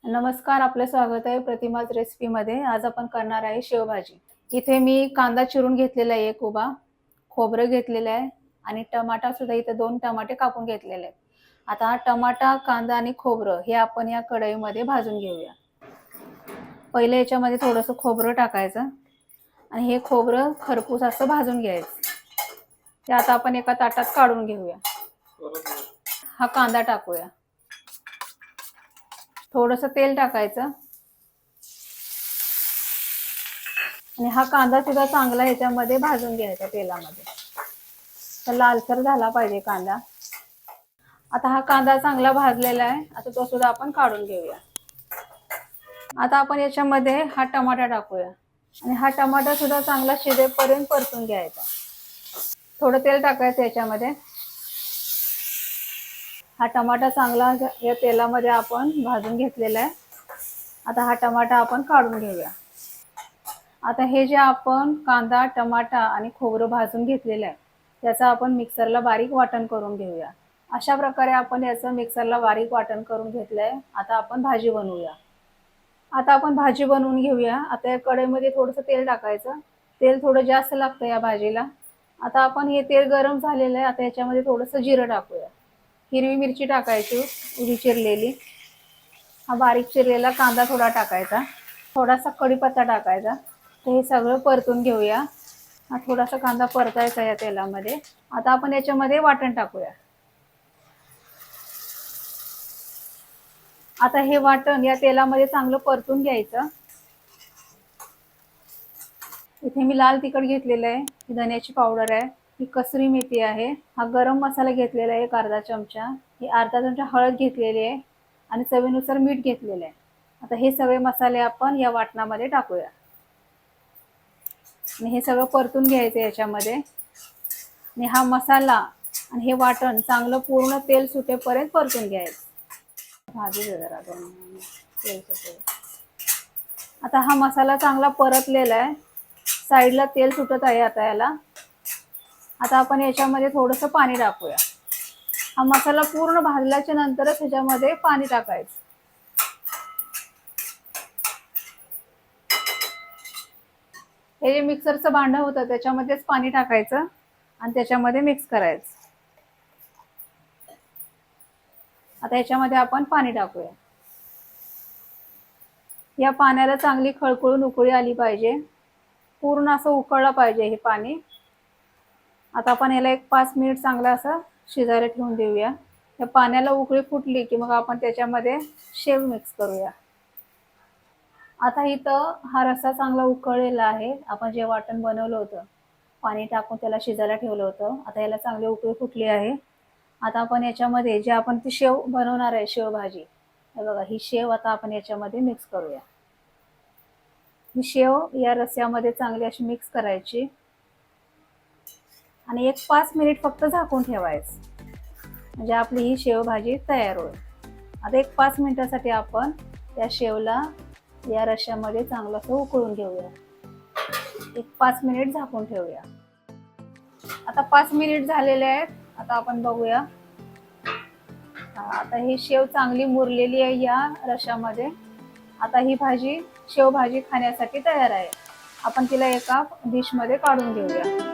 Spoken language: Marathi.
नमस्कार, आपलं स्वागत आहे प्रतिमाज रेसिपीमध्ये। आज आपण करणार आहे शेवभाजी। इथे मी कांदा चिरून घेतलेला आहे एक उभा, खोबरं घेतलेलं आहे आणि टमाटा सुद्धा इथे 2 टमाटे कापून घेतलेले आहेत। आता हा टमाटा, कांदा आणि खोबरं हे आपण या कढईमध्ये भाजून घेऊया। पहिले याच्यामध्ये थोडंसं खोबरं टाकायचं आणि हे खोबरं खरपूस असं भाजून घ्यायचं। ते आता आपण एका ताटात काढून घेऊया। हा कांदा टाकूया। थोडंसं तेल टाकायचं आणि हा कांदा सुद्धा चांगला ह्याच्यामध्ये भाजून घ्यायचा तेलामध्ये। तर लालसर झाला पाहिजे कांदा। आता हा कांदा चांगला भाजलेला आहे, आता तो सुद्धा आपण काढून घेऊया। आता आपण याच्यामध्ये हा टमाटा टाकूया आणि हा टमाटा सुद्धा चांगला शिजेपर्यंत परतून घ्यायचा। थोडं तेल टाकायचं याच्यामध्ये। हा टमाटा चांगला या तेलामध्ये आपण भाजून घेतलेला आहे। आता हा टमाटा आपण काढून घेऊया। आता हे जे आपण कांदा, टमाटा आणि खोबरं भाजून घेतलेलं आहे, त्याचा आपण मिक्सरला बारीक वाटण करून घेऊया। अशा प्रकारे आपण याचं मिक्सरला बारीक वाटण करून घेतलंय। आता आपण भाजी बनवूया। आता आपण भाजी बनवून घेऊया। आता या कढईमध्ये थोडंसं तेल टाकायचं। तेल थोडं जास्त लागतं या भाजीला। आता आपण हे तेल गरम झालेलं आहे, आता याच्यामध्ये थोडंसं जिरं टाकूया। हिरवी मिरची टाकायची उभी चिरलेली। हा बारीक चिरलेला कांदा थोडा टाकायचा। थोडासा कढीपत्ता टाकायचा। हे सगळं परतून घेऊया। हा थोडासा कांदा परतायचा या तेलामध्ये। आता आपण याच्यामध्ये वाटण टाकूया। आता हे वाटण या तेलामध्ये चांगलं परतून घ्यायचं। इथे मी लाल तिखट घेतलेलं आहे, ही धन्याची पावडर आहे, ही कसुरी मेथी आहे, हा गरम मसाला घेतलेला आहे एक अर्धा चमचा, ही अर्धा चमचा हळद घेतलेली आहे आणि चवीनुसार मीठ घेतलेलं आहे। आता हे सगळे मसाले आपण या वाटणामध्ये टाकूया आणि हे सगळं परतून घ्यायचं याच्यामध्ये। आणि हा मसाला आणि हे वाटण चांगलं पूर्ण तेल सुटेपर्यंत परतून घ्यायचं। भाजू दे जरा तेल सुटेल। आता हा मसाला चांगला परतलेला आहे, साईडला तेल सुटत आहे आता याला। आता आपण याच्यामध्ये थोडंसं पाणी टाकूया। हा मसाला पूर्ण भाजल्याच्या नंतरच ह्याच्यामध्ये पाणी टाकायचं। हे जे मिक्सरचं भांडं होतं त्याच्यामध्येच पाणी टाकायचं आणि त्याच्यामध्ये मिक्स करायचं। आता याच्यामध्ये आपण पाणी टाकूया। या पाण्याला चांगली खळखळून उकळी आली पाहिजे, पूर्ण असं उकळलं पाहिजे हे पाणी। आता आपण याला एक 5 मिनिट चांगलं असं शिजायला ठेवून देऊया। या पाण्याला उकळी फुटली की मग आपण त्याच्यामध्ये शेव मिक्स करूया। आता इथं हा रस्सा चांगला उकळलेला आहे। आपण जे वाटण बनवलं होतं, पाणी टाकून त्याला शिजायला ठेवलं होतं, आता याला चांगली उकळी फुटली आहे। आता आपण याच्यामध्ये जे आपण ती शेव बनवणार आहे शेवभाजी, हे बघा ही शेव आता आपण याच्यामध्ये मिक्स करूया। ही शेव या रस्स्यामध्ये चांगली अशी मिक्स करायची आणि एक 5 मिनिट फक्त झाकून ठेवायचं, म्हणजे आपली ही शेवभाजी तयार होईल। आता एक 5 मिनिटासाठी आपण या शेवला या रश्श्यामध्ये चांगलं असं उकळून घेऊया। एक 5 मिनिट झाकून ठेवूया। आता 5 मिनिट झालेले आहेत, आता आपण बघूया। आता ही शेव चांगली मुरलेली आहे या रश्श्यामध्ये। आता ही भाजी शेवभाजी खाण्यासाठी तयार आहे। आपण तिला एका डिशमध्ये काढून घेऊया।